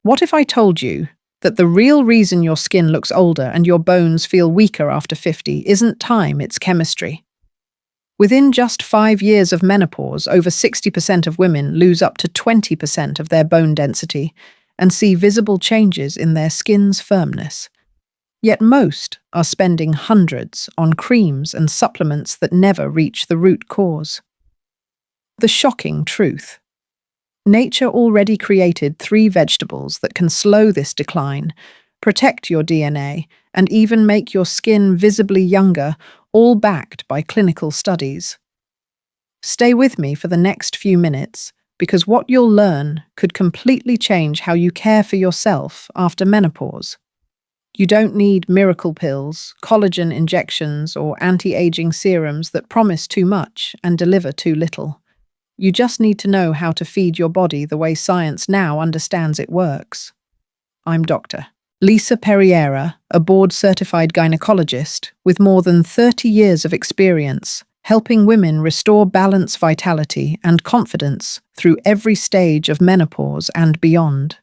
What if I told you that the real reason your skin looks older and your bones feel weaker after 50 isn't time, it's chemistry? Within just 5 years of menopause, over 60% of women lose up to 20% of their bone density and see visible changes in their skin's firmness. Yet most are spending hundreds on creams and supplements that never reach the root cause. The shocking truth. Nature already created 3 vegetables that can slow this decline, protect your DNA, and even make your skin visibly younger, all backed by clinical studies. Stay with me for the next few minutes, because what you'll learn could completely change how you care for yourself after menopause. You don't need miracle pills, collagen injections, or anti-aging serums that promise too much and deliver too little. You just need to know how to feed your body the way science now understands it works. I'm Dr. Lisa Perriera, a board-certified gynecologist with more than 30 years of experience, helping women restore balance, vitality, and confidence through every stage of menopause and beyond.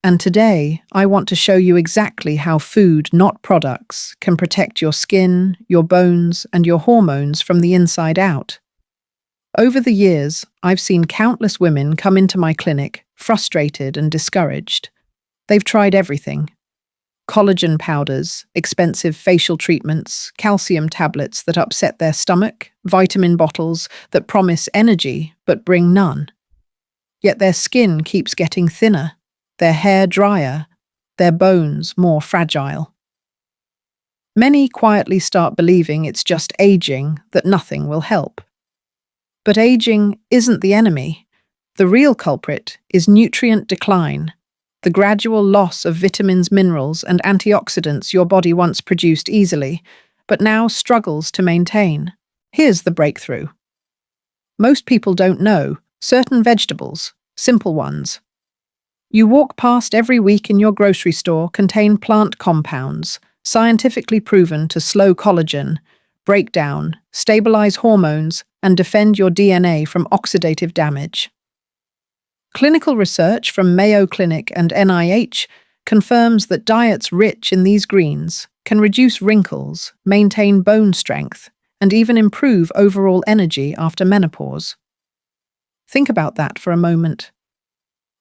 And today, I want to show you exactly how food, not products, can protect your skin, your bones, and your hormones from the inside out. Over the years, I've seen countless women come into my clinic, frustrated and discouraged. They've tried everything: collagen powders, expensive facial treatments, calcium tablets that upset their stomach, vitamin bottles that promise energy but bring none. Yet their skin keeps getting thinner, their hair drier, their bones more fragile. Many quietly start believing it's just aging, that nothing will help. But aging isn't the enemy. The real culprit is nutrient decline, the gradual loss of vitamins, minerals, and antioxidants your body once produced easily, but now struggles to maintain. Here's the breakthrough. Most people don't know certain vegetables, simple ones, you walk past every week in your grocery store, contain plant compounds, scientifically proven to slow collagen, break down, stabilize hormones, and defend your DNA from oxidative damage. Clinical research from Mayo Clinic and NIH confirms that diets rich in these greens can reduce wrinkles, maintain bone strength, and even improve overall energy after menopause. Think about that for a moment.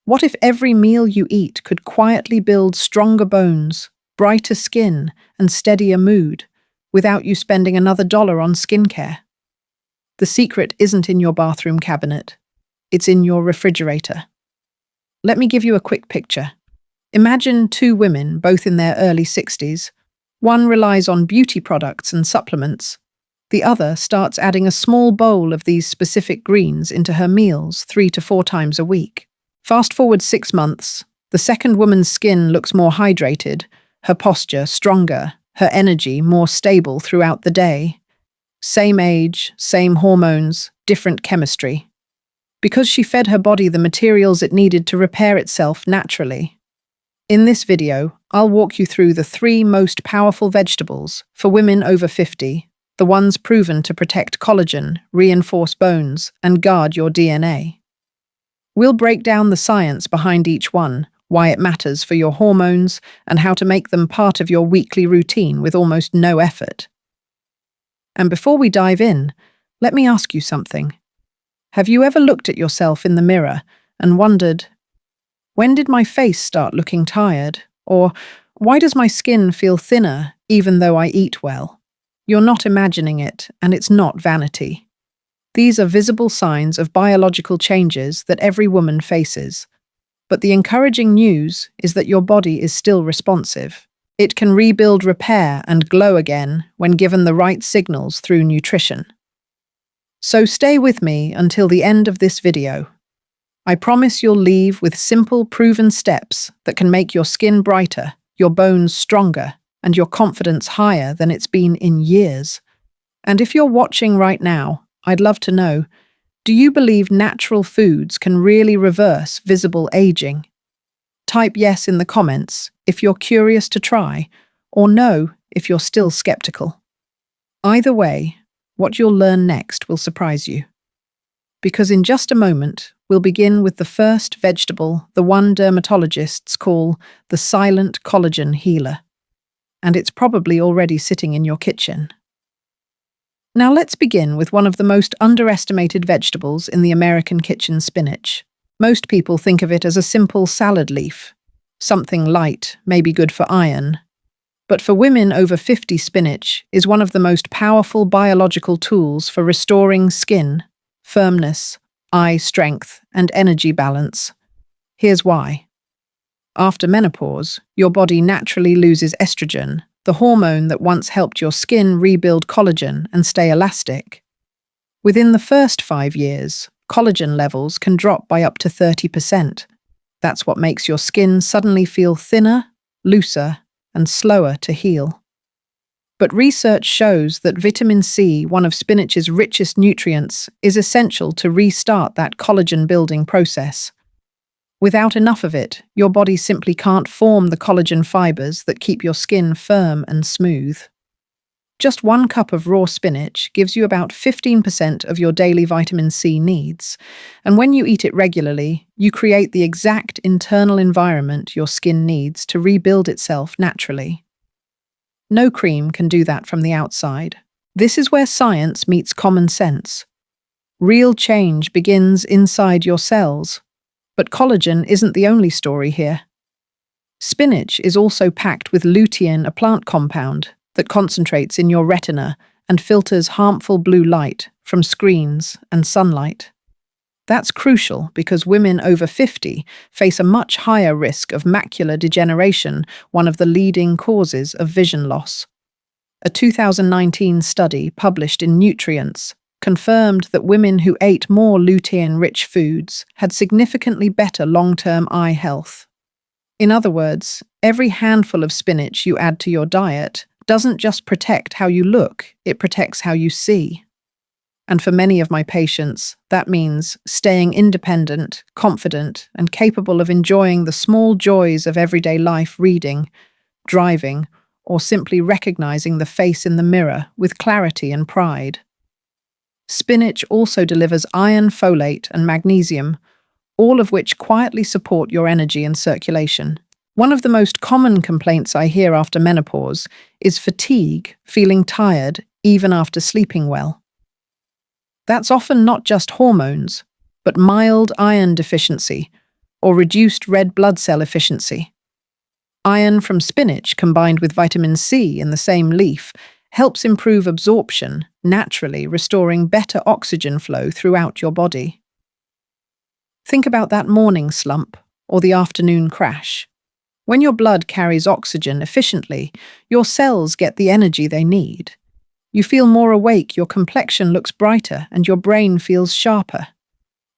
What if every meal you eat could quietly build stronger bones, brighter skin, and steadier mood, without you spending another dollar on skincare? The secret isn't in your bathroom cabinet. It's in your refrigerator. Let me give you a quick picture. Imagine 2 women, both in their early 60s. One relies on beauty products and supplements. The other starts adding a small bowl of these specific greens into her meals 3 to 4 times a week. Fast forward 6 months, the second woman's skin looks more hydrated, her posture stronger, her energy more stable throughout the day. Same age, same hormones, different chemistry. Because she fed her body the materials it needed to repair itself naturally. In this video, I'll walk you through the 3 most powerful vegetables for women over 50, the ones proven to protect collagen, reinforce bones, and guard your DNA. We'll break down the science behind each one, why it matters for your hormones, and how to make them part of your weekly routine with almost no effort. And before we dive in, let me ask you something. Have you ever looked at yourself in the mirror and wondered, when did my face start looking tired? Or why does my skin feel thinner even though I eat well? You're not imagining it, and it's not vanity. These are visible signs of biological changes that every woman faces. But the encouraging news is that your body is still responsive. It can rebuild, repair, and glow again when given the right signals through nutrition. So stay with me until the end of this video. I promise you'll leave with simple, proven steps that can make your skin brighter, your bones stronger, and your confidence higher than it's been in years. And if you're watching right now, I'd love to know, do you believe natural foods can really reverse visible aging? Type yes in the comments if you're curious to try, or no if you're still skeptical. Either way, what you'll learn next will surprise you. because in just a moment, we'll begin with the first vegetable, the one dermatologists call the silent collagen healer. And it's probably already sitting in your kitchen. Now let's begin with one of the most underestimated vegetables in the American kitchen, spinach. Most people think of it as a simple salad leaf, something light, maybe good for iron. But for women over 50, spinach is one of the most powerful biological tools for restoring skin, firmness, eye strength, and energy balance. Here's why. After menopause, your body naturally loses estrogen, the hormone that once helped your skin rebuild collagen and stay elastic. Within the first 5 years, collagen levels can drop by up to 30%. That's what makes your skin suddenly feel thinner, looser, and slower to heal. But research shows that vitamin C, one of spinach's richest nutrients, is essential to restart that collagen-building process. Without enough of it, your body simply can't form the collagen fibers that keep your skin firm and smooth. Just 1 cup of raw spinach gives you about 15% of your daily vitamin C needs, and when you eat it regularly, you create the exact internal environment your skin needs to rebuild itself naturally. No cream can do that from the outside. This is where science meets common sense. Real change begins inside your cells. But collagen isn't the only story here. Spinach is also packed with lutein, a plant compound that concentrates in your retina and filters harmful blue light from screens and sunlight. That's crucial because women over 50 face a much higher risk of macular degeneration, one of the leading causes of vision loss. A 2019 study published in Nutrients confirmed that women who ate more lutein-rich foods had significantly better long-term eye health. In other words, every handful of spinach you add to your diet doesn't just protect how you look, it protects how you see. And for many of my patients, that means staying independent, confident, and capable of enjoying the small joys of everyday life, reading, driving, or simply recognizing the face in the mirror with clarity and pride. Spinach also delivers iron, folate, and magnesium, all of which quietly support your energy and circulation. One of the most common complaints I hear after menopause is fatigue, feeling tired, even after sleeping well. That's often not just hormones, but mild iron deficiency or reduced red blood cell efficiency. Iron from spinach combined with vitamin C in the same leaf helps improve absorption, naturally restoring better oxygen flow throughout your body. Think about that morning slump or the afternoon crash. When your blood carries oxygen efficiently, your cells get the energy they need. You feel more awake, your complexion looks brighter, and your brain feels sharper.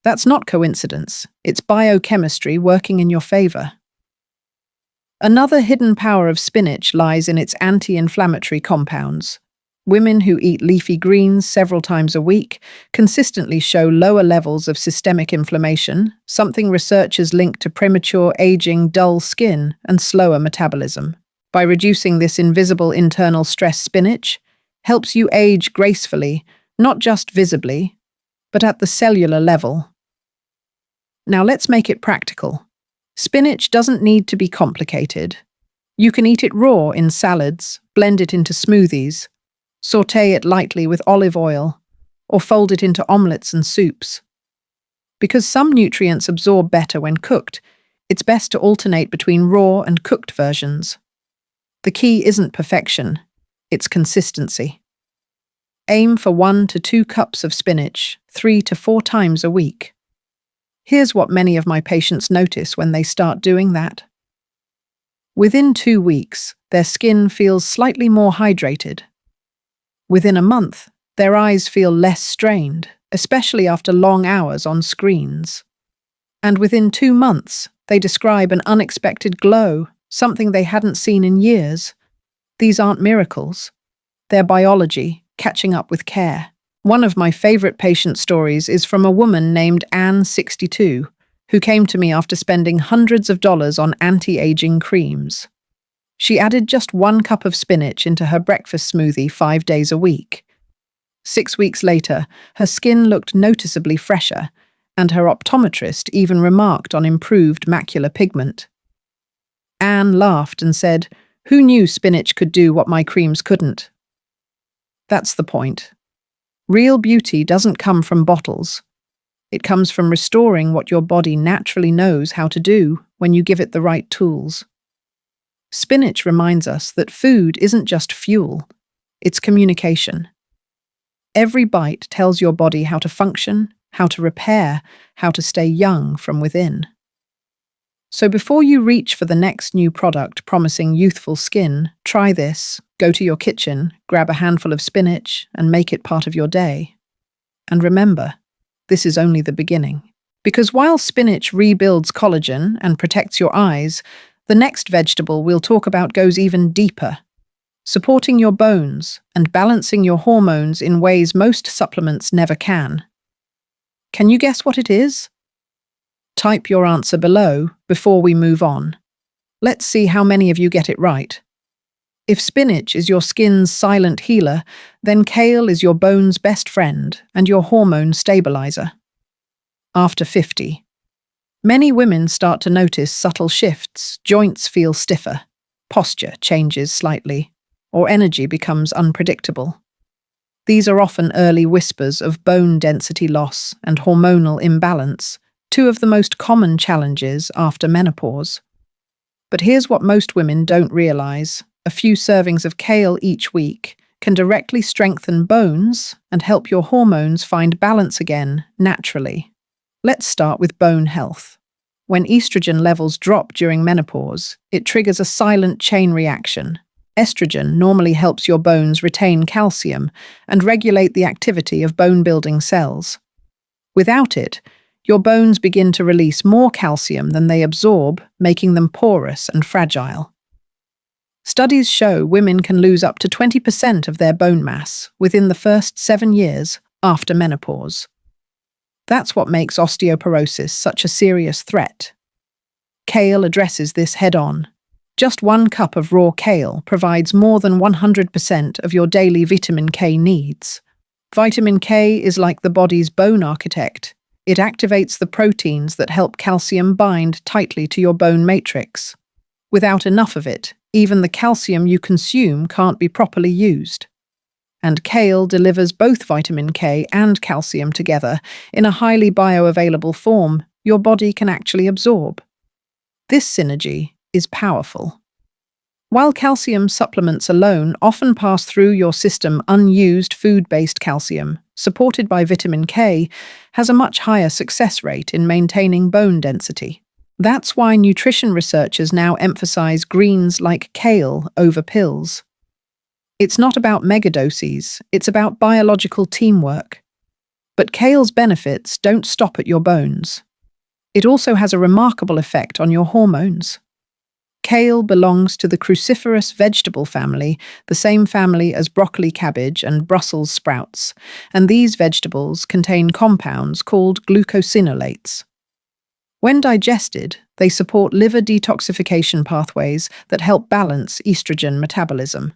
That's not coincidence. It's biochemistry working in your favor. Another hidden power of spinach lies in its anti-inflammatory compounds. Women who eat leafy greens several times a week consistently show lower levels of systemic inflammation, something researchers link to premature aging, dull skin, and slower metabolism. By reducing this invisible internal stress, spinach helps you age gracefully, not just visibly, but at the cellular level. Now let's make it practical. Spinach doesn't need to be complicated. You can eat it raw in salads, blend it into smoothies, sauté it lightly with olive oil, or fold it into omelets and soups. Because some nutrients absorb better when cooked, it's best to alternate between raw and cooked versions. The key isn't perfection, it's consistency. Aim for 1 to 2 cups of spinach 3 to 4 times a week. Here's what many of my patients notice when they start doing that. Within 2 weeks, their skin feels slightly more hydrated. Within a month, their eyes feel less strained, especially after long hours on screens. And within 2 months, they describe an unexpected glow, something they hadn't seen in years. These aren't miracles. They're biology, catching up with care. One of my favorite patient stories is from a woman named Anne, 62, who came to me after spending hundreds of dollars on anti-aging creams. She added just 1 cup of spinach into her breakfast smoothie 5 days a week. 6 weeks later, her skin looked noticeably fresher, and her optometrist even remarked on improved macular pigment. Anne laughed and said, "Who knew spinach could do what my creams couldn't?" That's the point. Real beauty doesn't come from bottles. It comes from restoring what your body naturally knows how to do when you give it the right tools. Spinach reminds us that food isn't just fuel, it's communication. Every bite tells your body how to function, how to repair, how to stay young from within. So before you reach for the next new product promising youthful skin, try this, go to your kitchen, grab a handful of spinach, and make it part of your day. And remember, this is only the beginning. Because while spinach rebuilds collagen and protects your eyes, the next vegetable we'll talk about goes even deeper, supporting your bones and balancing your hormones in ways most supplements never can. Can you guess what it is? Type your answer below before we move on. Let's see how many of you get it right. If spinach is your skin's silent healer, then kale is your bone's best friend and your hormone stabilizer. After 50, many women start to notice subtle shifts. Joints feel stiffer, posture changes slightly, or energy becomes unpredictable. These are often early whispers of bone density loss and hormonal imbalance, two of the most common challenges after menopause. But here's what most women don't realize. A few servings of kale each week can directly strengthen bones and help your hormones find balance again naturally. Let's start with bone health. When estrogen levels drop during menopause, it triggers a silent chain reaction. Estrogen normally helps your bones retain calcium and regulate the activity of bone-building cells. Without it, your bones begin to release more calcium than they absorb, making them porous and fragile. Studies show women can lose up to 20% of their bone mass within the first 7 years after menopause. That's what makes osteoporosis such a serious threat. Kale addresses this head-on. Just 1 cup of raw kale provides more than 100% of your daily vitamin K needs. Vitamin K is like the body's bone architect. It activates the proteins that help calcium bind tightly to your bone matrix. Without enough of it, even the calcium you consume can't be properly used. And kale delivers both vitamin K and calcium together in a highly bioavailable form your body can actually absorb. This synergy is powerful. While calcium supplements alone often pass through your system, unused food-based calcium, supported by vitamin K, has a much higher success rate in maintaining bone density. That's why nutrition researchers now emphasize greens like kale over pills. It's not about megadoses, it's about biological teamwork. But kale's benefits don't stop at your bones. It also has a remarkable effect on your hormones. Kale belongs to the cruciferous vegetable family, the same family as broccoli, cabbage, and Brussels sprouts, and these vegetables contain compounds called glucosinolates. When digested, they support liver detoxification pathways that help balance estrogen metabolism.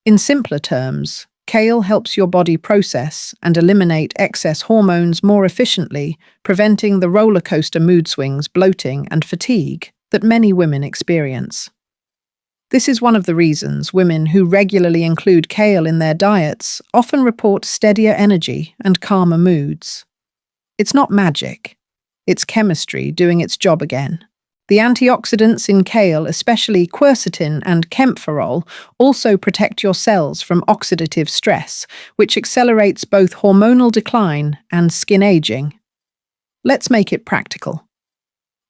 In simpler terms, kale helps your body process and eliminate excess hormones more efficiently, preventing the roller coaster mood swings, bloating, and fatigue that many women experience. This is one of the reasons women who regularly include kale in their diets often report steadier energy and calmer moods. It's not magic. It's chemistry doing its job again. The antioxidants in kale, especially quercetin and kaempferol, also protect your cells from oxidative stress, which accelerates both hormonal decline and skin aging. Let's make it practical.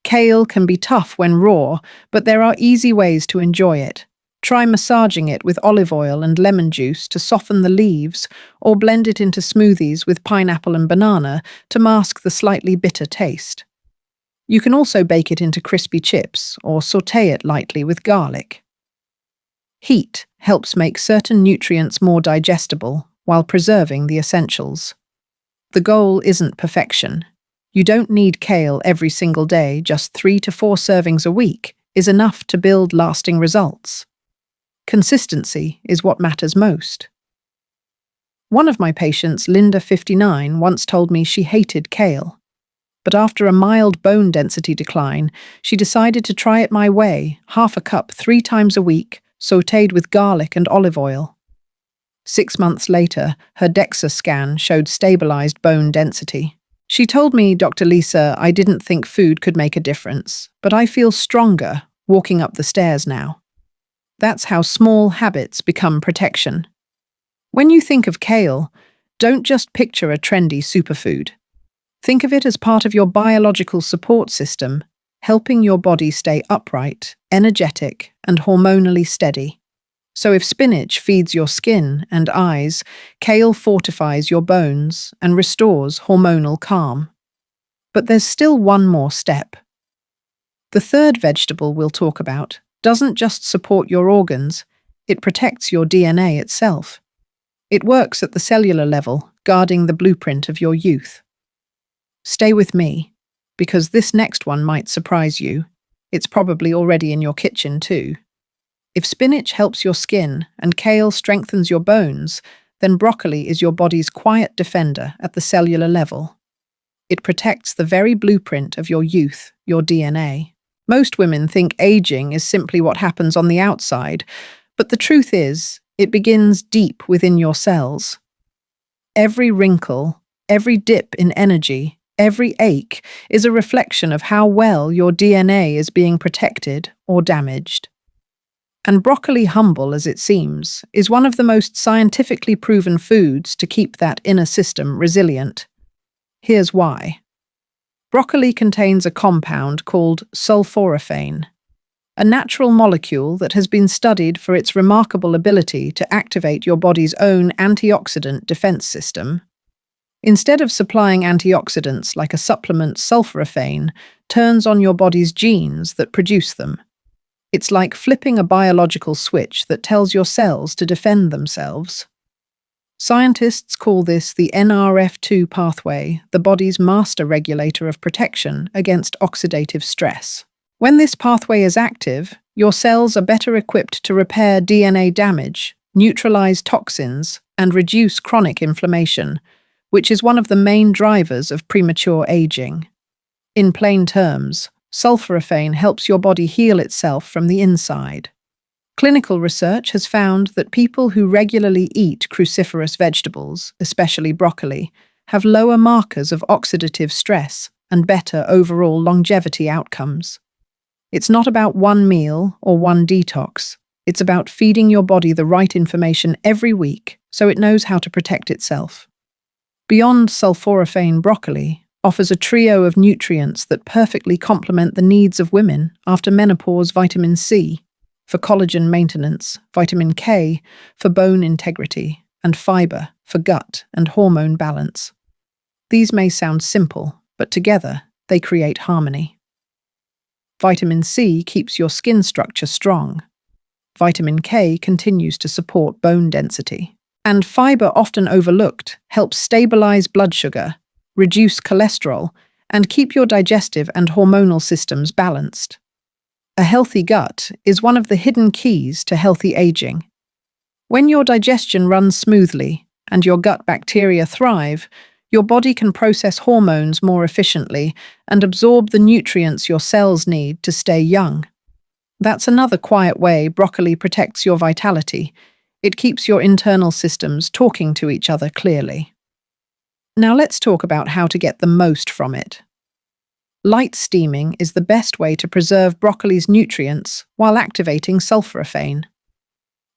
Kale can be tough when raw, but there are easy ways to enjoy it. Try massaging it with olive oil and lemon juice to soften the leaves, or blend it into smoothies with pineapple and banana to mask the slightly bitter taste. You can also bake it into crispy chips or sauté it lightly with garlic. Heat helps make certain nutrients more digestible while preserving the essentials. The goal isn't perfection. You don't need kale every single day, just 3 to 4 servings a week is enough to build lasting results. Consistency is what matters most. One of my patients, Linda, 59, once told me she hated kale. But after a mild bone density decline, she decided to try it my way, half a cup 3 times a week, sautéed with garlic and olive oil. 6 months later, her DEXA scan showed stabilized bone density. She told me, Dr. Lisa, I didn't think food could make a difference, but I feel stronger walking up the stairs now. That's how small habits become protection. When you think of kale, don't just picture a trendy superfood. Think of it as part of your biological support system, helping your body stay upright, energetic, and hormonally steady. So if spinach feeds your skin and eyes, kale fortifies your bones and restores hormonal calm. But there's still one more step. The third vegetable we'll talk about doesn't just support your organs, it protects your DNA itself. It works at the cellular level, guarding the blueprint of your youth. Stay with me, because this next one might surprise you. It's probably already in your kitchen too. If spinach helps your skin and kale strengthens your bones, then broccoli is your body's quiet defender at the cellular level. It protects the very blueprint of your youth, your DNA. Most women think aging is simply what happens on the outside, but the truth is, it begins deep within your cells. Every wrinkle, every dip in energy, every ache is a reflection of how well your DNA is being protected or damaged. And broccoli, humble as it seems, is one of the most scientifically proven foods to keep that inner system resilient. Here's why. Broccoli contains a compound called sulforaphane, a natural molecule that has been studied for its remarkable ability to activate your body's own antioxidant defense system. Instead of supplying antioxidants like a supplement, sulforaphane turns on your body's genes that produce them. It's like flipping a biological switch that tells your cells to defend themselves. Scientists call this the NRF2 pathway, the body's master regulator of protection against oxidative stress. When this pathway is active, your cells are better equipped to repair DNA damage, neutralize toxins, and reduce chronic inflammation, which is one of the main drivers of premature aging. In plain terms, sulforaphane helps your body heal itself from the inside. Clinical research has found that people who regularly eat cruciferous vegetables, especially broccoli, have lower markers of oxidative stress and better overall longevity outcomes. It's not about one meal or one detox. It's about feeding your body the right information every week so it knows how to protect itself. Beyond sulforaphane, broccoli offers a trio of nutrients that perfectly complement the needs of women after menopause: vitamin C, for collagen maintenance, vitamin K, for bone integrity, and fiber, for gut and hormone balance. These may sound simple, but together they create harmony. Vitamin C keeps your skin structure strong. Vitamin K continues to support bone density. And fiber, often overlooked, helps stabilize blood sugar, reduce cholesterol, and keep your digestive and hormonal systems balanced. A healthy gut is one of the hidden keys to healthy aging. When your digestion runs smoothly and your gut bacteria thrive, your body can process hormones more efficiently and absorb the nutrients your cells need to stay young. That's another quiet way broccoli protects your vitality. It keeps your internal systems talking to each other clearly. Now let's talk about how to get the most from it. Light steaming is the best way to preserve broccoli's nutrients while activating sulforaphane.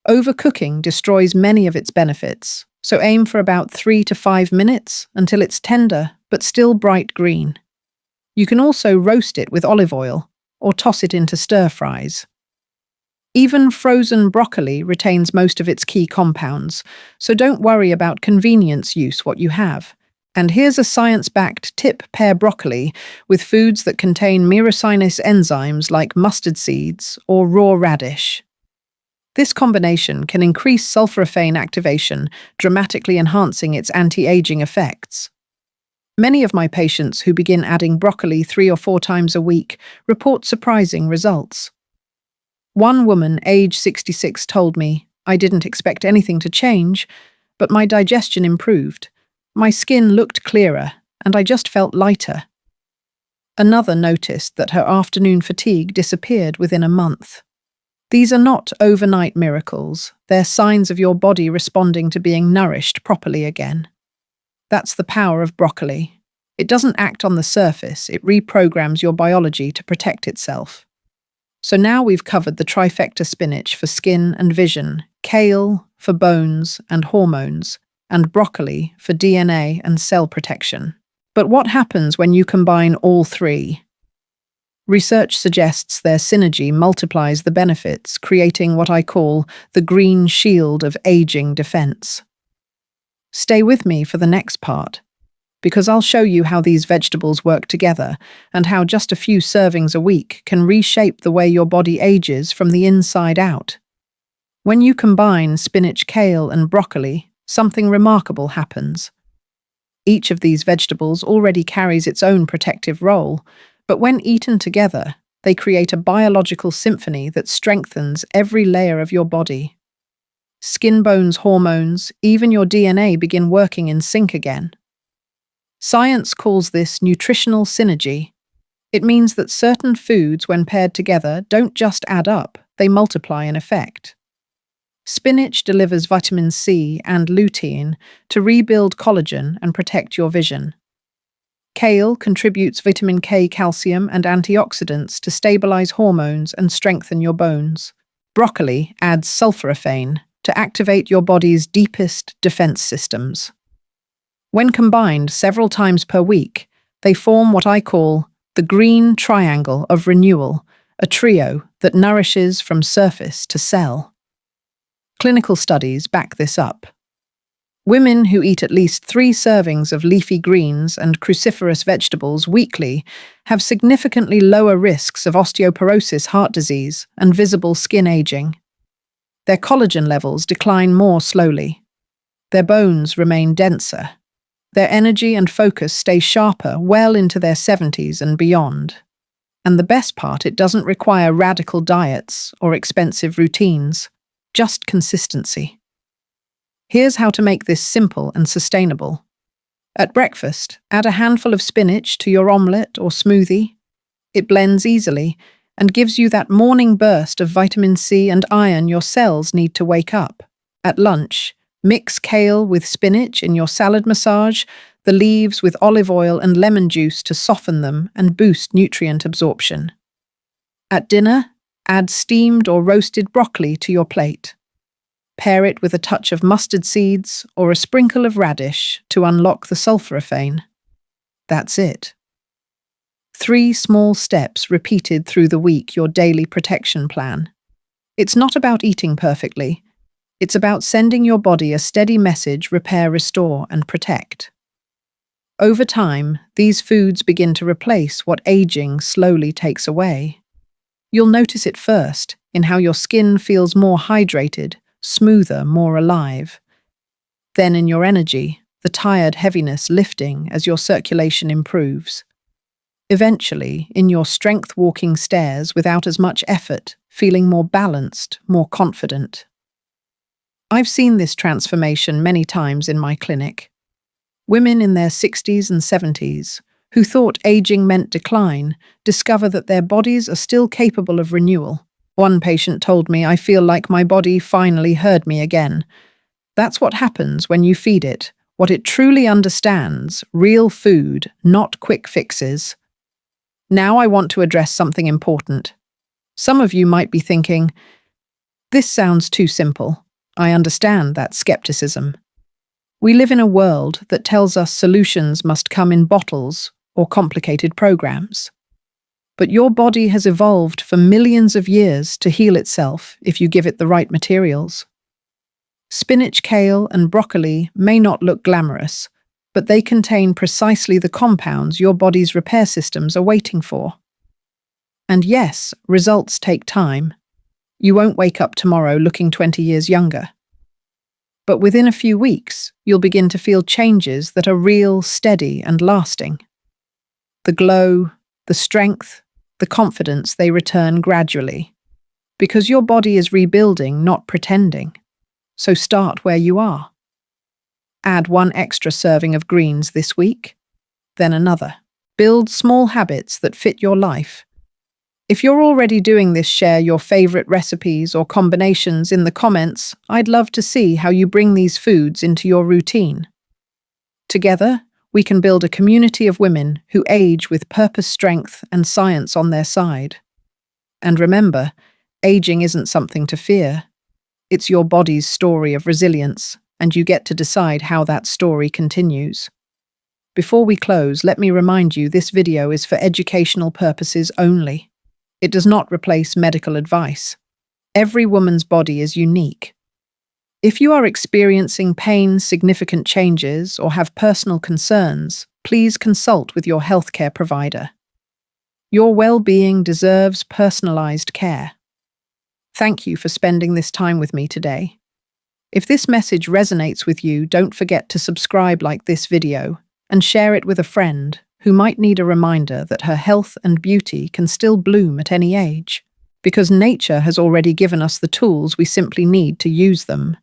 Overcooking destroys many of its benefits, so aim for about 3 to 5 minutes until it's tender but still bright green. You can also roast it with olive oil or toss it into stir-fries. Even frozen broccoli retains most of its key compounds, so don't worry about convenience. Use what you have. And here's a science-backed tip: pair broccoli with foods that contain myrosinase enzymes like mustard seeds or raw radish. This combination can increase sulforaphane activation, dramatically enhancing its anti-aging effects. Many of my patients who begin adding broccoli 3 or 4 times a week report surprising results. One woman, age 66, told me, "I didn't expect anything to change, but my digestion improved. My skin looked clearer, and I just felt lighter. Another noticed that her afternoon fatigue disappeared within a month. These are not overnight miracles. They're signs of your body responding to being nourished properly again. That's the power of broccoli. It doesn't act on the surface, it reprograms your biology to protect itself. So now we've covered the trifecta spinach for skin and vision, kale for bones and hormones, and broccoli for DNA and cell protection. But what happens when you combine all three? Research suggests their synergy multiplies the benefits, creating what I call the green shield of aging defense. Stay with me for the next part, because I'll show you how these vegetables work together and how just a few servings a week can reshape the way your body ages from the inside out. When you combine spinach, kale, and broccoli, something remarkable happens. Each of these vegetables already carries its own protective role, but when eaten together, they create a biological symphony that strengthens every layer of your body. Skin, bones, hormones, even your DNA begin working in sync again. Science calls this nutritional synergy. It means that certain foods, when paired together, don't just add up, they multiply in effect. Spinach delivers vitamin C and lutein to rebuild collagen and protect your vision. Kale contributes vitamin K, calcium, and antioxidants to stabilize hormones and strengthen your bones. Broccoli adds sulforaphane to activate your body's deepest defense systems. When combined several times per week, they form what I call the green triangle of renewal, a trio that nourishes from surface to cell. Clinical studies back this up. Women who eat at least 3 servings of leafy greens and cruciferous vegetables weekly have significantly lower risks of osteoporosis, heart disease, and visible skin aging. Their collagen levels decline more slowly. Their bones remain denser. Their energy and focus stay sharper well into their 70s and beyond. And the best part, it doesn't require radical diets or expensive routines. Just consistency. Here's how to make this simple and sustainable. At breakfast, add a handful of spinach to your omelette or smoothie. It blends easily and gives you that morning burst of vitamin C and iron your cells need to wake up. At lunch, mix kale with spinach in your salad massage, the leaves with olive oil and lemon juice to soften them and boost nutrient absorption. At dinner, add steamed or roasted broccoli to your plate. Pair it with a touch of mustard seeds or a sprinkle of radish to unlock the sulforaphane. That's it. 3 small steps repeated through the week, your daily protection plan. It's not about eating perfectly. It's about sending your body a steady message: repair, restore, and protect. Over time, these foods begin to replace what aging slowly takes away. You'll notice it first in how your skin feels more hydrated, smoother, more alive. Then in your energy, the tired heaviness lifting as your circulation improves. Eventually, in your strength, walking stairs without as much effort, feeling more balanced, more confident. I've seen this transformation many times in my clinic. Women in their 60s and 70s, who thought aging meant decline, discover that their bodies are still capable of renewal. One patient told me, "I feel like my body finally heard me again." That's what happens when you feed it what it truly understands: real food, not quick fixes. Now I want to address something important. Some of you might be thinking, this sounds too simple. I understand that skepticism. We live in a world that tells us solutions must come in bottles or complicated programs. But your body has evolved for millions of years to heal itself if you give it the right materials. Spinach, kale, and broccoli may not look glamorous, but they contain precisely the compounds your body's repair systems are waiting for. And yes, results take time. You won't wake up tomorrow looking 20 years younger. But within a few weeks, you'll begin to feel changes that are real, steady, and lasting. The glow, the strength, the confidence, they return gradually. Because your body is rebuilding, not pretending. So start where you are. Add one extra serving of greens this week, then another. Build small habits that fit your life. If you're already doing this, share your favorite recipes or combinations in the comments. I'd love to see how you bring these foods into your routine. Together, we can build a community of women who age with purpose, strength, and science on their side. And remember, aging isn't something to fear. It's your body's story of resilience, and you get to decide how that story continues. Before we close, let me remind you this video is for educational purposes only. It does not replace medical advice. Every woman's body is unique. If you are experiencing pain, significant changes, or have personal concerns, please consult with your healthcare provider. Your well-being deserves personalized care. Thank you for spending this time with me today. If this message resonates with you, don't forget to subscribe, like this video, and share it with a friend who might need a reminder that her health and beauty can still bloom at any age, because nature has already given us the tools, we simply need to use them.